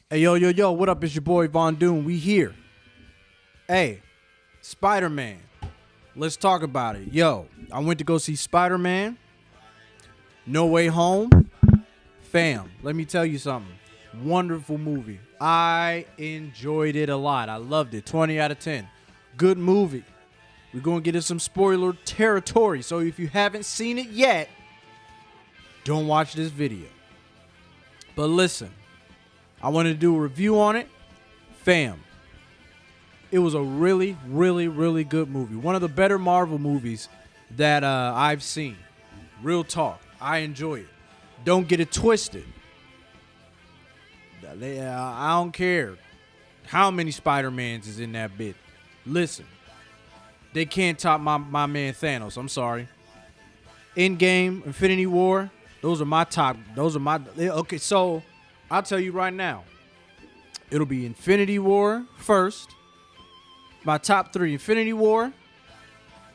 Hey, yo, what up? It's your boy Von Doom. We here. Hey, Spider-Man. Let's talk about it. Yo, I went to go see Spider-Man. No Way Home. Fam, let me tell you something. Wonderful movie. I enjoyed it a lot. I loved it. 20 out of 10. Good movie. We're going to get in some spoiler territory. So if you haven't seen it yet, don't watch this video. But listen, I wanted to do a review on it. Fam, it was a really, really, really good movie. One of the better Marvel movies that I've seen. Real talk. I enjoy it. Don't get it twisted. I don't care how many Spider-Mans is in that bit. Listen, they can't top my man Thanos. I'm sorry. Endgame, Infinity War, those are my top. Okay, so I'll tell you right now. It'll be Infinity War first. My top 3, Infinity War,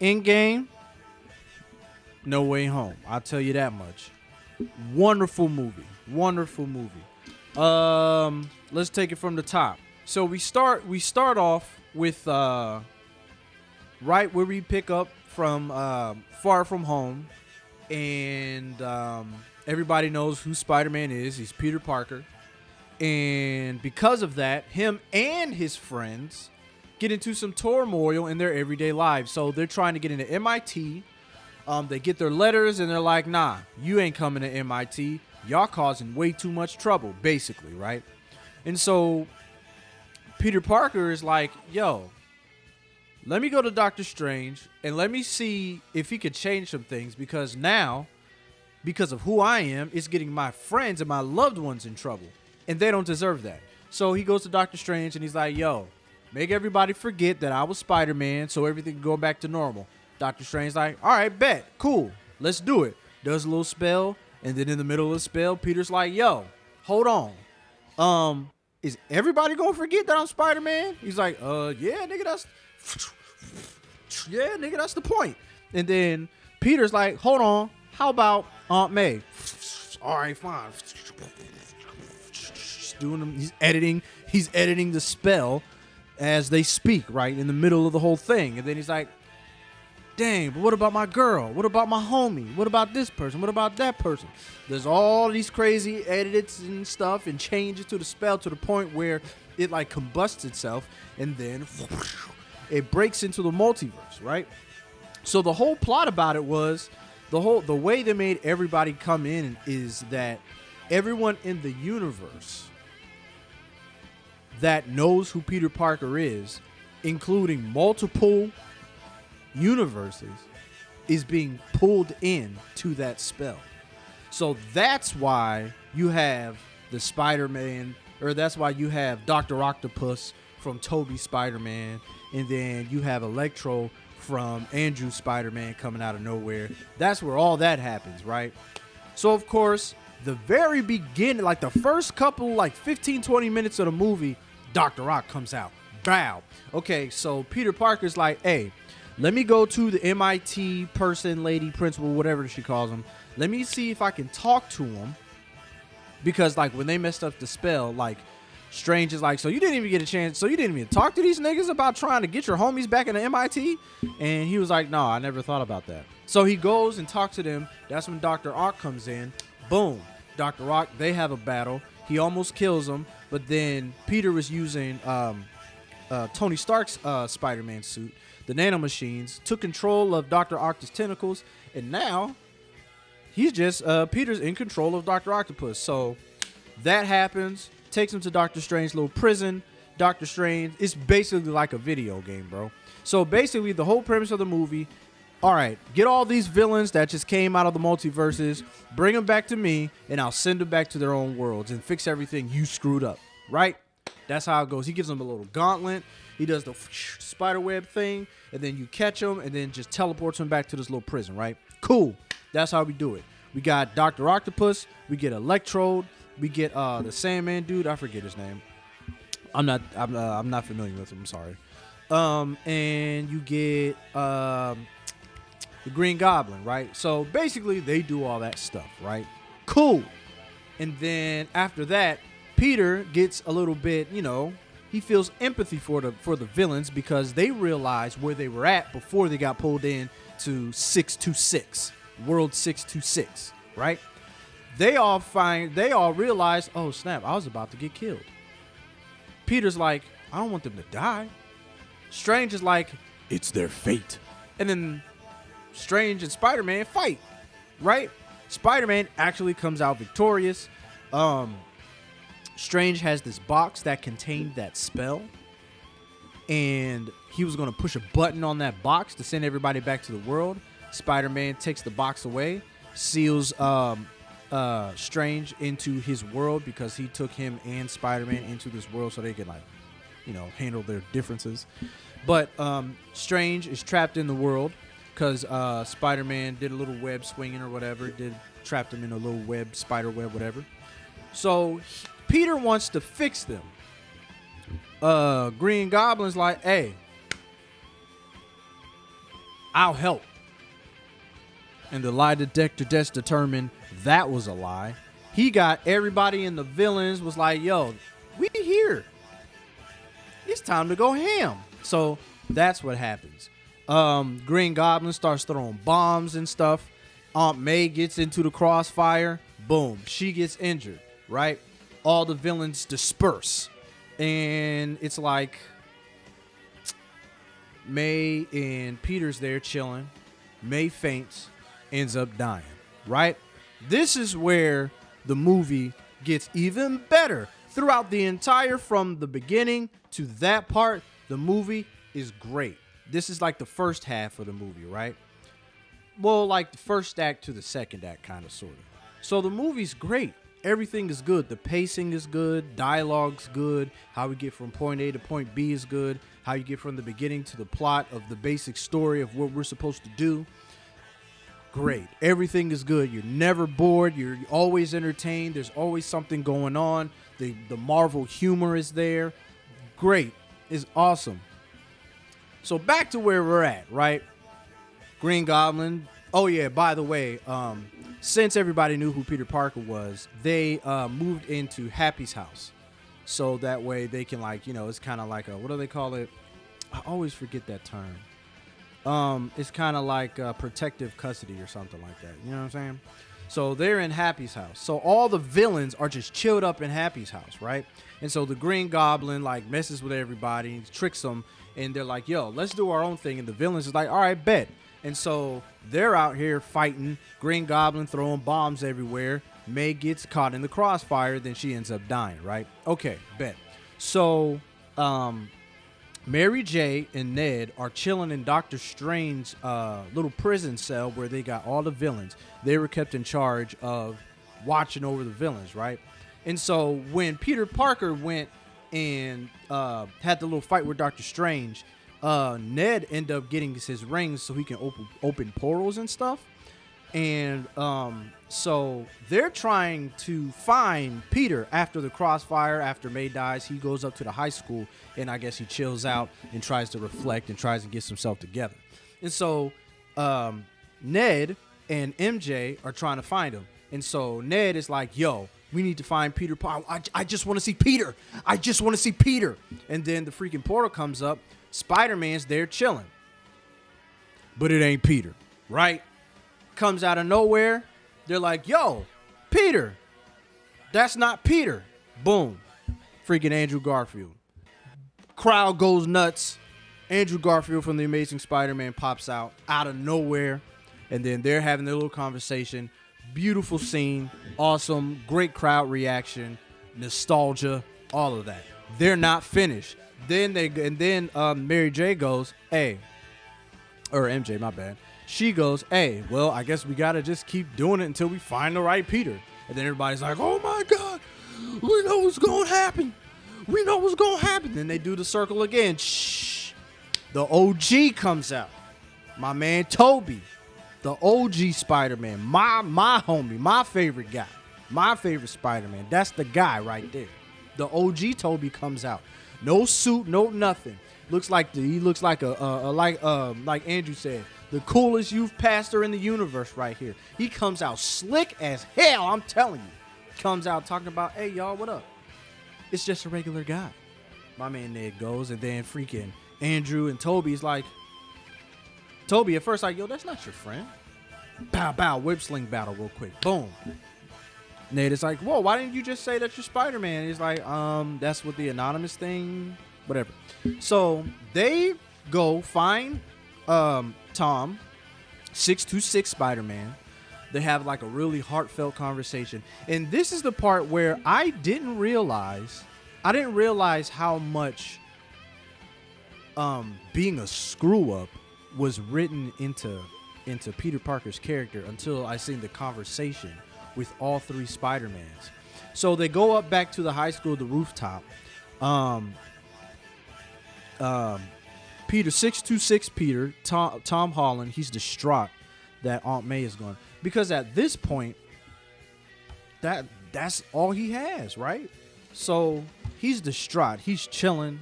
Endgame, No Way Home. I'll tell you that much. Wonderful movie. Wonderful movie. Let's take it from the top. So we start off with right where we pick up from Far From Home, and everybody knows who Spider-Man is. He's Peter Parker, and because of that, him and his friends get into some turmoil in their everyday lives. So they're trying to get into MIT. They get their letters and they're like, nah, you ain't coming to MIT. Y'all causing way too much trouble, basically, right? And so Peter Parker is like, yo, let me go to Doctor Strange and let me see if he could change some things, because now, because of who I am, it's getting my friends and my loved ones in trouble, and they don't deserve that. So he goes to Doctor Strange and he's like, yo, make everybody forget that I was Spider-Man so everything can go back to normal. Doctor Strange's like, all right, bet, cool, let's do it. Does a little spell, and then in the middle of the spell, Peter's like, yo, hold on. Is everybody gonna forget that I'm Spider-Man? He's like, yeah, nigga, that's the point. And then Peter's like, hold on, how about Aunt May? All right, fine. He's editing the spell as they speak, right, in the middle of the whole thing. And then he's like, dang, but what about my girl? What about my homie? What about this person? What about that person? There's all these crazy edits and stuff and changes to the spell to the point where it like combusts itself, and then it breaks into the multiverse, right? So the whole plot about it was the way they made everybody come in is that everyone in the universe that knows who Peter Parker is, including multiple universes, is being pulled in to that spell. So that's why you have the Spider-Man, or that's why you have Dr. Octopus from Tobey Spider-Man, and then you have Electro from Andrew Spider-Man coming out of nowhere. That's where all that happens, right? So of course, the very beginning, like the first couple, like 15, 20 minutes of the movie, Dr. Ock comes out. Bow. Okay, so Peter Parker's like, hey, let me go to the MIT person, lady, principal, whatever she calls him. Let me see if I can talk to him. Because, like, when they messed up the spell, like, Strange is like, so you didn't even get a chance. So you didn't even talk to these niggas about trying to get your homies back into MIT? And he was like, no, I never thought about that. So he goes and talks to them. That's when Dr. Ock comes in. Boom. Dr. Ock, they have a battle. He almost kills him. But then Peter was using Tony Stark's Spider-Man suit. The nanomachines took control of Dr. Octopus' tentacles, and now he's just Peter's in control of Dr. Octopus. So that happens, takes him to Doctor Strange's little prison. Doctor Strange, it's basically like a video game, bro. So basically the whole premise of the movie, all right, get all these villains that just came out of the multiverses, bring them back to me, and I'll send them back to their own worlds and fix everything you screwed up, right? That's how it goes. He gives them a little gauntlet. He does the spiderweb thing, and then you catch him, and then just teleports him back to this little prison, right? Cool. That's how we do it. We got Dr. Octopus. We get Electrode. We get the Sandman dude. I forget his name. I'm not familiar with him. I'm sorry. And you get the Green Goblin, right? So basically, they do all that stuff, right? Cool. And then after that, Peter gets a little bit, he feels empathy for the villains because they realize where they were at before they got pulled in to 626, World 626, right? They all realize, oh snap, I was about to get killed. Peter's like, I don't want them to die. Strange is like, it's their fate. And then Strange and Spider-Man fight, right? Spider-Man actually comes out victorious. Strange has this box that contained that spell, and he was going to push a button on that box to send everybody back to the world. Spider-Man takes the box away, seals Strange into his world because he took him and Spider-Man into this world so they could handle their differences. But Strange is trapped in the world because Spider-Man did a little web swinging or whatever, trapped him in a little web, spider web, whatever. So Peter wants to fix them. Green Goblin's like, hey, I'll help. And the lie detector test determined that was a lie. He got everybody in the villains was like, yo, we here. It's time to go ham. So that's what happens. Green Goblin starts throwing bombs and stuff. Aunt May gets into the crossfire. Boom. She gets injured, right? All the villains disperse. And it's like May and Peter's there chilling. May faints, ends up dying, right? This is where the movie gets even better. Throughout the entire, from the beginning to that part, the movie is great. This is like the first half of the movie, right? Well, like the first act to the second act, kind of, sort of. So the movie's great. Everything is good. The pacing is good. Dialogue's good. How we get from point A to point B is good. How you get from the beginning to the plot of the basic story of what we're supposed to do. Great. Everything is good. You're never bored. You're always entertained. There's always something going on. The Marvel humor is there. Great. It's awesome. So back to where we're at, right? Green Goblin. Oh yeah, by the way, since everybody knew who Peter Parker was, they moved into Happy's house. So that way they can, it's kind of like what do they call it? I always forget that term. It's kind of like protective custody or something like that. You know what I'm saying? So they're in Happy's house. So all the villains are just chilled up in Happy's house, right? And so the Green Goblin messes with everybody, tricks them, and they're like, yo, let's do our own thing. And the villains is like, all right, bet. And so they're out here fighting. Green Goblin throwing bombs everywhere. May gets caught in the crossfire. Then she ends up dying, right? Okay, bet. So Mary J. and Ned are chilling in Doctor Strange's little prison cell where they got all the villains. They were kept in charge of watching over the villains, right? And so when Peter Parker went and had the little fight with Doctor Strange, Ned ended up getting his rings so he can open portals and stuff. And so they're trying to find Peter after the crossfire. After May dies, he goes up to the high school, and I guess he chills out and tries to reflect and tries to get himself together. And so Ned and MJ are trying to find him. And so Ned is like, yo, we need to find Peter Parker. I just want to see Peter. I just want to see Peter. And then the freaking portal comes up. Spider-Man's there chilling. But it ain't Peter, right? Comes out of nowhere. They're like, yo, Peter. That's not Peter. Boom. Freaking Andrew Garfield. Crowd goes nuts. Andrew Garfield from The Amazing Spider-Man pops out of nowhere. And then they're having their little conversation. Beautiful scene. Awesome. Great crowd reaction. Nostalgia. All of that. They're not finished. Then Mary J goes, hey, or MJ, my bad. She goes, hey, well, I guess we got to just keep doing it until we find the right Peter. And then everybody's like, oh, my God, we know what's going to happen. We know what's going to happen. Then they do the circle again. Shh. The OG comes out. My man, Toby, the OG Spider-Man, my homie, my favorite guy, my favorite Spider-Man. That's the guy right there. The OG Toby comes out. No suit, no nothing. He looks like like Andrew said, the coolest youth pastor in the universe right here. He comes out slick as hell, I'm telling you. Comes out talking about, hey, y'all, what up? it's just a regular guy. My man Ned goes, and then freaking Andrew and Toby's like, Toby at first like, yo, that's not your friend. Bow, bow, whip sling battle real quick. Boom. Ned is like, whoa, why didn't you just say that you're Spider-Man? He's like, that's what the anonymous thing, whatever. So they go find Tom, 626 Spider-Man. They have like a really heartfelt conversation. And this is the part where I didn't realize how much being a screw up was written into Peter Parker's character until I seen the conversation with all three Spider-Mans. So they go up back to the high school, the rooftop. Peter, 626 Peter, Tom Holland, he's distraught that Aunt May is gone. Because at this point, that's all he has, right? So he's distraught. He's chilling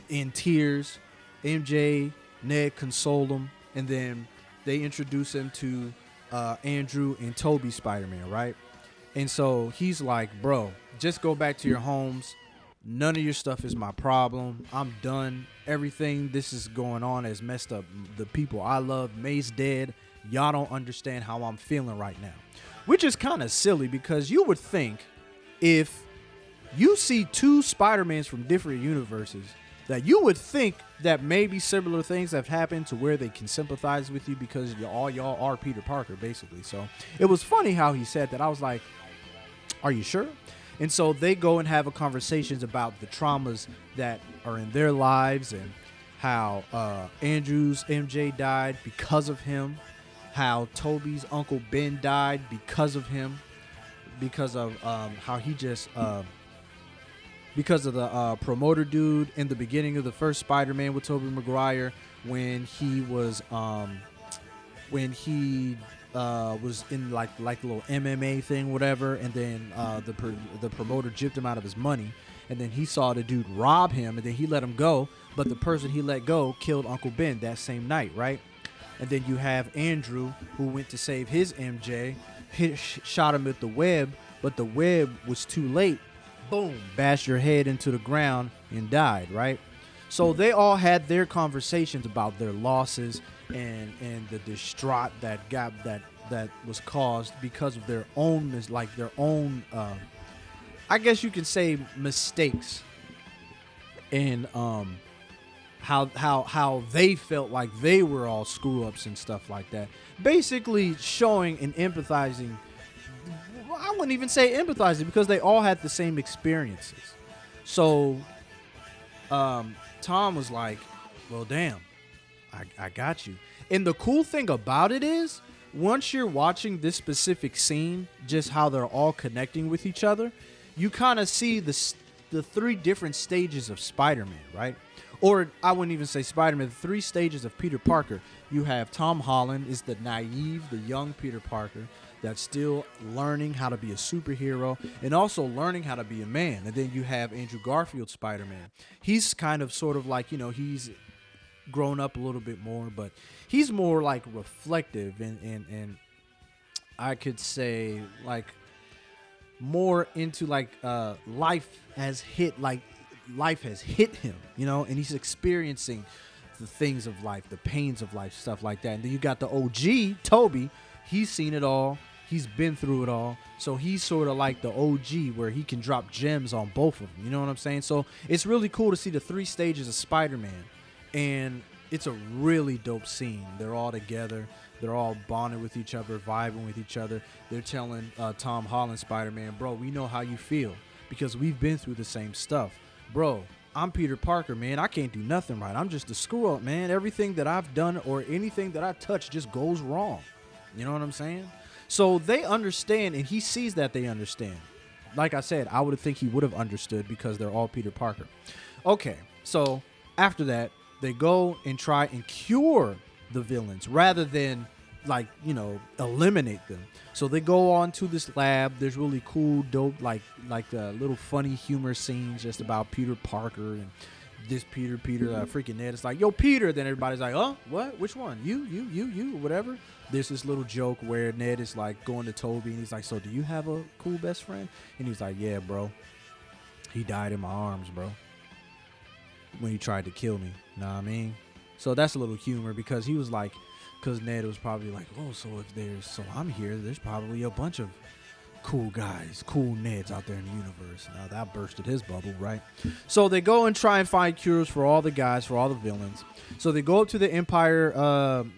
in tears. MJ, Ned console him, and then they introduce him to Andrew and Toby Spider-Man, right? And so he's like, bro, just go back to your homes. None of your stuff is my problem. I'm done. Everything this is going on has messed up the people I love. May's dead. Y'all don't understand how I'm feeling right now. Which is kind of silly because you would think if you see two Spider-Mans from different universes that you would think that maybe similar things have happened to where they can sympathize with you because all y'all are Peter Parker, basically. So it was funny how he said that. I was like, are you sure? And so they go and have a conversations about the traumas that are in their lives and how Andrew's MJ died because of him, how Toby's Uncle Ben died because of him, because of how he just because of the promoter dude in the beginning of the first Spider-Man with Tobey Maguire when he was in like a little MMA thing, whatever, and then the promoter gypped him out of his money, and then he saw the dude rob him, and then he let him go, but the person he let go killed Uncle Ben that same night, right? And then you have Andrew, who went to save his MJ, shot him with the web, but the web was too late. Boom, bashed your head into the ground and died, right? So they all had their conversations about their losses and the distraught that was caused because of their own, I guess you can say, mistakes, and how they felt like they were all screw ups and stuff like that. Basically showing and empathizing. I wouldn't even say empathizing because they all had the same experiences. So Tom was like, well, damn, I got you. And the cool thing about it is, once you're watching this specific scene, just how they're all connecting with each other, you kind of see the three different stages of Spider-Man, right? Or I wouldn't even say Spider-Man, the three stages of Peter Parker. You have Tom Holland is the naive, the young Peter Parker that's still learning how to be a superhero and also learning how to be a man. And then you have Andrew Garfield's Spider-Man. He's kind of sort of like, he's grown up a little bit more, but he's more like reflective and I could say like more into like life has hit him, and he's experiencing the things of life, the pains of life, stuff like that. And then you got the OG Toby. He's seen it all. He's been through it all. So he's sort of like the OG where he can drop gems on both of them. You know what I'm saying? So it's really cool to see the three stages of Spider-Man. And it's a really dope scene. They're all together. They're all bonded with each other, vibing with each other. They're telling Tom Holland Spider-Man, bro, we know how you feel because we've been through the same stuff. Bro, I'm Peter Parker, man. I can't do nothing right. I'm just a screw-up, man. Everything that I've done or anything that I touch just goes wrong. You know what I'm saying? So they understand, and he sees that they understand. Like I said, I would think he would have understood because they're all Peter Parker. Okay, so after that, they go and try and cure the villains rather than, eliminate them. So they go on to this lab. There's really cool, dope, little funny humor scenes just about Peter Parker and this Peter, freaking Ned is like, yo, Peter. Then everybody's like, oh, what? Which one? You, whatever. There's this little joke where Ned is like going to Toby and he's like, so do you have a cool best friend? And he's like, yeah, bro. He died in my arms, bro. When he tried to kill me. Know what I mean? So that's a little humor because he was like, because Ned was probably like, oh, so I'm here. There's probably a bunch of cool guys, cool Neds out there in the universe. Now that bursted his bubble, right? So they go and try and find cures for all the guys, for all the villains. So they go up to the Empire,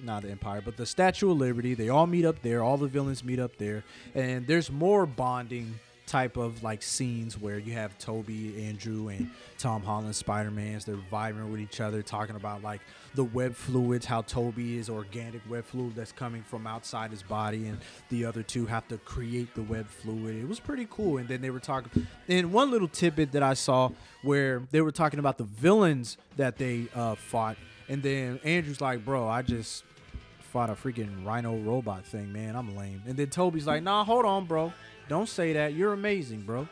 not the Empire, but the Statue of Liberty. They all meet up there. All the villains meet up there. And there's more bonding type of like scenes where you have Toby, Andrew, and Tom Holland, Spider-Man. They're vibing with each other, talking about like the web fluids, how Toby is organic web fluid that's coming from outside his body, and the other two have to create the web fluid. It was pretty cool. And then they were talking, and one little tidbit that I saw where they were talking about the villains that they fought, and then Andrew's like, bro, I just fought a freaking rhino robot thing, man. I'm lame. And then Toby's like, nah, hold on, bro. Don't say that. You're amazing, bro.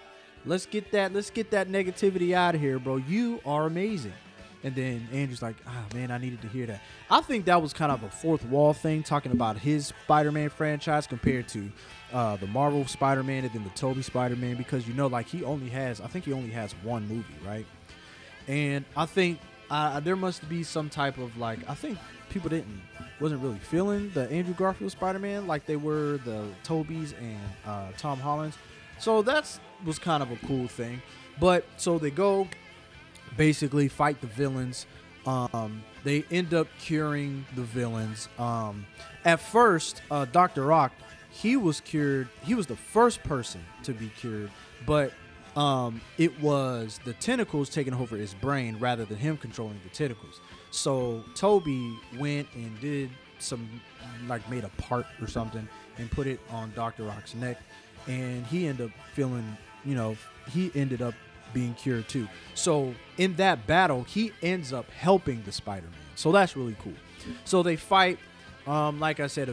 Let's get that negativity out of here, bro. You are amazing. And then Andrew's like, man, I needed to hear that. I think that was kind of a fourth wall thing, talking about his Spider-Man franchise compared to the Marvel Spider-Man and then the Tobey Spider-Man, because like I think he only has one movie, right? And I think there must be some type of like, I think people wasn't really feeling the Andrew Garfield Spider-Man like they were the Tobey's and Tom Holland's. So that was kind of a cool thing. But so they go basically fight the villains. They end up curing the villains. At first, Dr. Rock, he was cured. He was the first person to be cured, but it was the tentacles taking over his brain rather than him controlling the tentacles. So Toby went and did like made a part or something and put it on Dr. Rock's neck, and he ended up feeling, he ended up being cured too. So in that battle, he ends up helping the Spider-Man. So that's really cool. So they fight, like I said,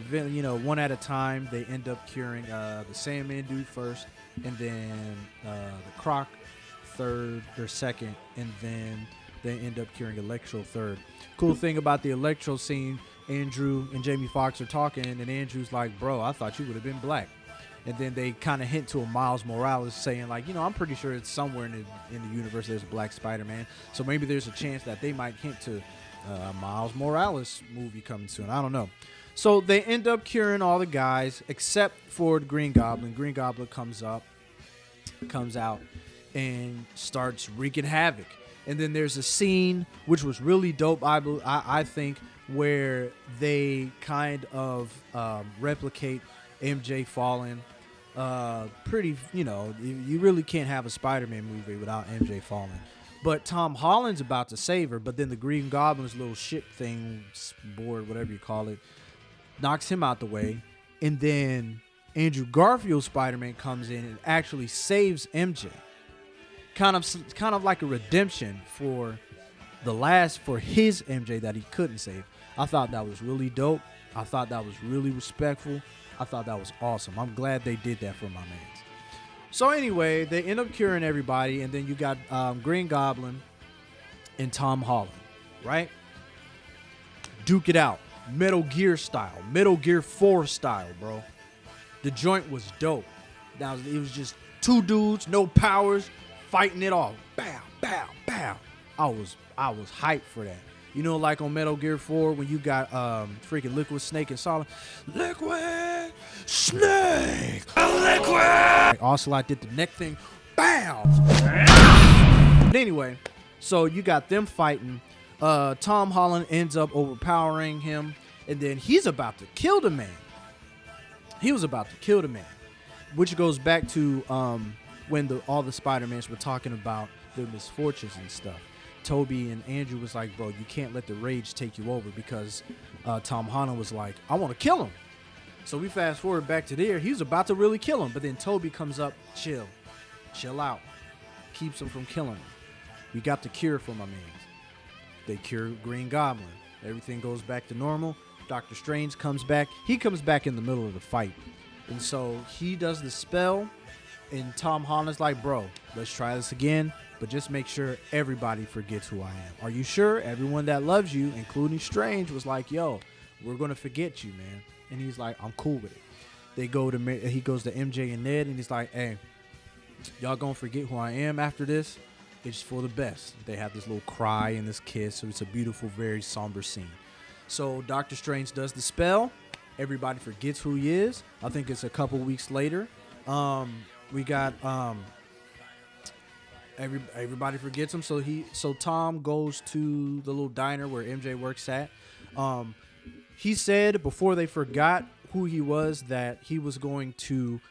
one at a time. They end up curing the Sandman dude first, and then the Croc third or second, and then they end up curing Electro third. Cool thing about the Electro scene, Andrew and Jamie Foxx are talking, and Andrew's like, bro, I thought you would have been black. And then they kind of hint to a Miles Morales saying like, I'm pretty sure it's somewhere in the universe there's a black Spider-Man. So maybe there's a chance that they might hint to a Miles Morales movie coming soon. I don't know. So they end up curing all the guys except for the Green Goblin. Green Goblin comes out and starts wreaking havoc. And then there's a scene which was really dope, I think, where they kind of replicate MJ falling. Pretty, you really can't have a Spider-Man movie without MJ falling. But Tom Holland's about to save her, but then the Green Goblin's little ship thing, board, whatever you call it, knocks him out the way. And then Andrew Garfield's Spider-Man comes in and actually saves MJ. Kind of like a redemption for his MJ that he couldn't save. I thought that was really dope. I thought that was really respectful. I thought that was awesome. I'm glad they did that for my mans. So anyway, they end up curing everybody, and then you got Green Goblin and Tom Holland, right? Duke it out. Metal Gear style. Metal Gear 4 style, bro. The joint was dope. It was just two dudes, no powers, fighting it all. Bow, bow, bow. I was hyped for that. Like on Metal Gear 4 when you got freaking Liquid Snake and Solid. Liquid Snake! Liquid! Ocelot did the neck thing. Bam! But anyway, so you got them fighting. Tom Holland ends up overpowering him, and then he's about to kill the man. He was about to kill the man, which goes back to when all the Spider-Mans were talking about their misfortunes and stuff. Toby and Andrew was like, bro, you can't let the rage take you over, because Tom Holland was like, I want to kill him. So we fast forward back to there. He was about to really kill him, but then Toby comes up, chill out, keeps him from killing him. We got the cure for my man. They cure Green Goblin. Everything goes back to normal. Doctor Strange comes back. He comes back in the middle of the fight. And so he does the spell, And Tom Holland's like, bro, let's try this again, but just make sure everybody forgets who I am. Are you sure? Everyone that loves you, including Strange, was like, yo, we're going to forget you, man. And he's like, I'm cool with it. He goes to MJ and Ned, and he's like, hey, y'all going to forget who I am after this? It's for the best. They have this little cry and this kiss, so it's a beautiful, very somber scene. So Doctor Strange does the spell. Everybody forgets who he is. I think it's a couple weeks later. We got everybody forgets him. So Tom goes to the little diner where MJ works at. He said before they forgot who he was that he was going to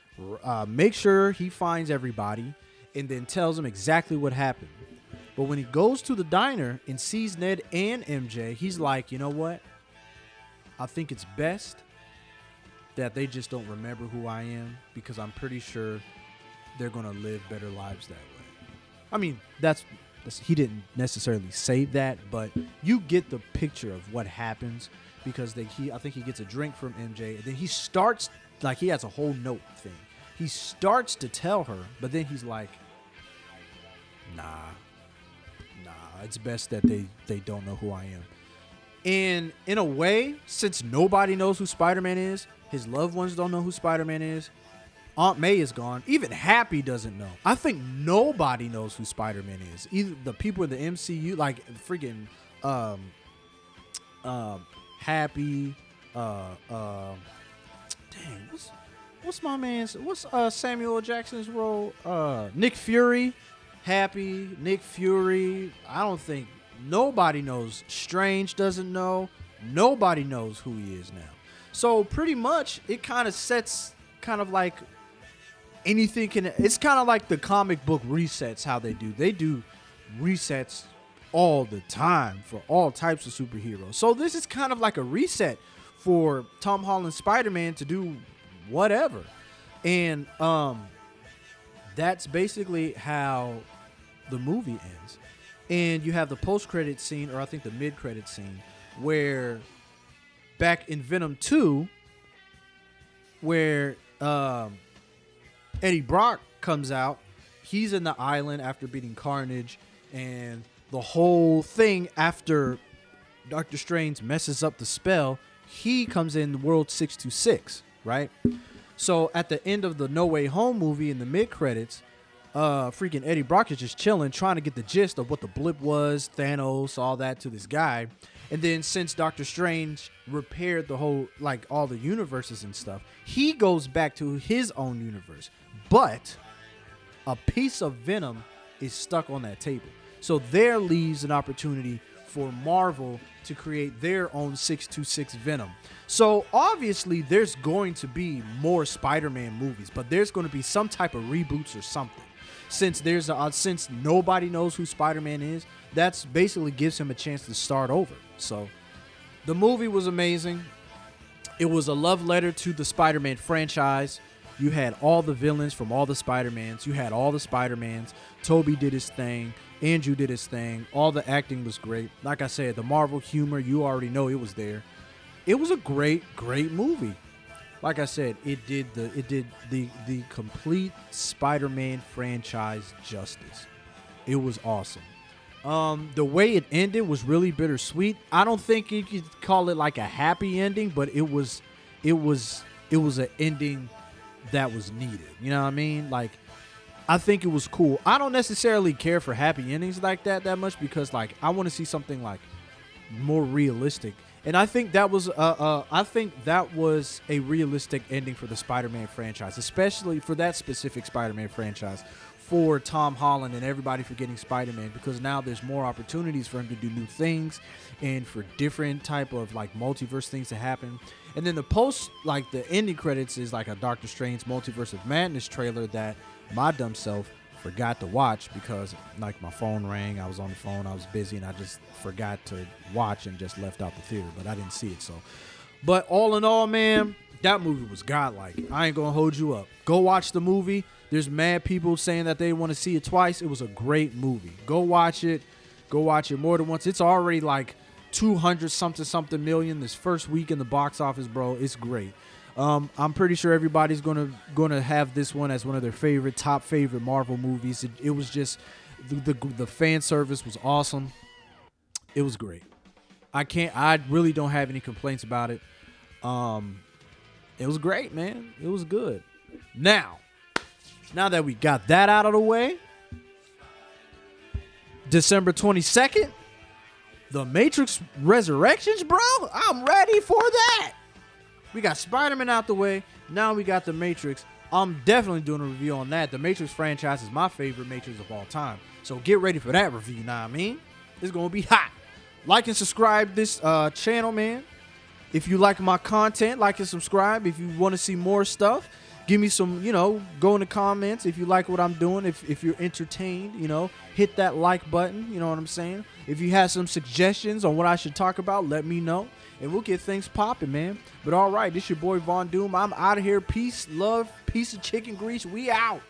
make sure he finds everybody and then tells them exactly what happened. But when he goes to the diner and sees Ned and MJ, he's like, you know what? I think it's best that they just don't remember who I am, because I'm pretty sure they're going to live better lives that way. I mean, that's he didn't necessarily say that, but you get the picture of what happens, because I think he gets a drink from MJ, and then he starts, like, he has a whole note thing. He starts to tell her, but then he's like, nah, it's best that they don't know who I am. And in a way, since nobody knows who Spider-Man is, his loved ones don't know who Spider-Man is, Aunt May is gone. Even Happy doesn't know. I think nobody knows who Spider-Man is. Either the people in the MCU, like freaking Happy, what's my man's, what's Samuel L. Jackson's role? Nick Fury, Happy, Nick Fury. I don't think nobody knows. Strange doesn't know. Nobody knows who he is now. So pretty much it kind of sets kind of like anything can. It's kind of like the comic book resets, how they do. They do resets all the time for all types of superheroes. So this is kind of like a reset for Tom Holland's Spider-Man to do whatever. And that's basically how the movie ends. And you have the post-credit scene, or I think the mid-credit scene, where back in Venom 2, where Eddie Brock comes out. He's in the island after beating Carnage, and the whole thing after Doctor Strange messes up the spell, he comes in World 626, right? So at the end of the No Way Home movie, in the mid-credits, freaking Eddie Brock is just chilling, trying to get the gist of what the blip was, Thanos, all that to this guy. And then since Doctor Strange repaired the whole, like, all the universes and stuff, he goes back to his own universe. But a piece of Venom is stuck on that table. So there leaves an opportunity for Marvel to create their own 626 Venom. So obviously there's going to be more Spider-Man movies, but there's going to be some type of reboots or something. Since since nobody knows who Spider-Man is, that's basically gives him a chance to start over. So the movie was amazing. It was a love letter to the Spider-Man franchise. You had all the villains from all the Spider-Mans. You had all the Spider-Mans. Tobey did his thing. Andrew did his thing. All the acting was great. Like I said, the Marvel humor, you already know it was there. It was a great, great movie. Like I said, it did the complete Spider-Man franchise justice. It was awesome. The way it ended was really bittersweet. I don't think you could call it like a happy ending, but it was an ending that was needed. You know what I mean? Like, I think it was cool. I don't necessarily care for happy endings like that much, because like I want to see something like more realistic. And I think that was a realistic ending for the Spider-Man franchise, especially for that specific Spider-Man franchise, for Tom Holland and everybody forgetting Spider-Man, because now there's more opportunities for him to do new things and for different type of like multiverse things to happen. And then the ending credits is like a Doctor Strange Multiverse of Madness trailer that my dumb self forgot to watch because like my phone rang, I was on the phone, I was busy, and I just forgot to watch and just left out the theater, but I didn't see it. So, but all in all, man, that movie was godlike. I ain't gonna hold you up. Go watch the movie. There's mad people saying that they want to see it twice. It was a great movie. Go watch it. Go watch it more than once. It's already like 200 something million this first week in the box office, bro. It's great. I'm pretty sure everybody's gonna have this one as one of their top favorite Marvel movies. It was just the fan service was awesome. It was great. I really don't have any complaints about it. It was great, man. It was good. Now that we got that out of the way, December 22nd, The Matrix Resurrections, bro. I'm ready for that. We got Spider-Man out the way. Now we got The Matrix. I'm definitely doing a review on that. The Matrix franchise is my favorite Matrix of all time. So get ready for that review, you know what I mean? It's going to be hot. Like and subscribe this channel, man. If you like my content, like and subscribe. If you want to see more stuff, give me some, go in the comments. If you like what I'm doing, if you're entertained, hit that like button. You know what I'm saying? If you have some suggestions on what I should talk about, let me know. And we'll get things popping, man. But all right, this your boy Von Doom. I'm out of here. Peace, love, piece of chicken grease. We out.